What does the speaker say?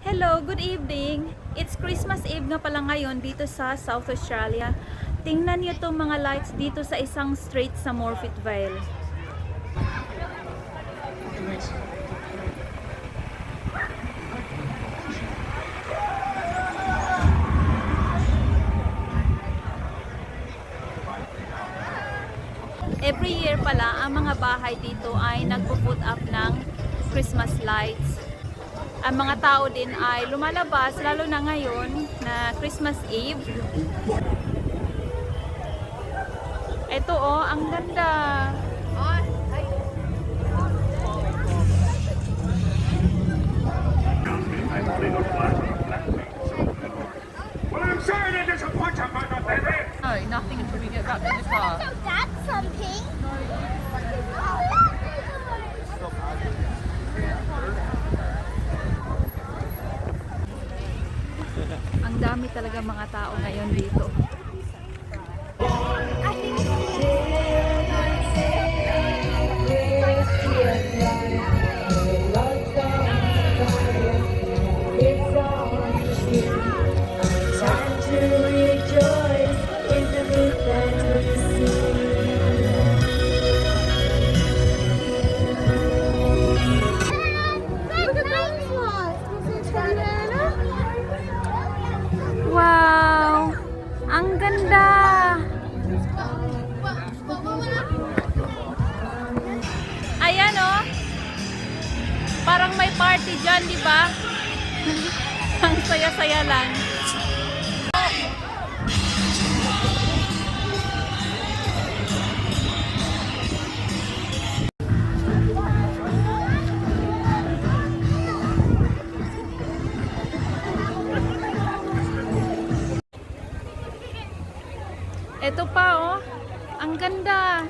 Hello, good evening. It's Christmas Eve nga pala ngayon dito sa South Australia. Tingnan niyo itong mga lights dito sa isang street sa Morphettville. Every year pala, ang mga bahay dito ay nagpo-put up ng Christmas lights. Ang mga tao din ay lumalabas, lalo na ngayon na Christmas Eve. Ito oh, ang ganda. Well, I'm sorry to disappoint you, but baby. No, nothing until we get back to the car. That's something. Ang dami talaga mga tao ngayon dito. Wow! Ang ganda! Ayan oh! Parang may party dyan, di ba? Ang saya-saya lang. Ito pa oh. Ang ganda.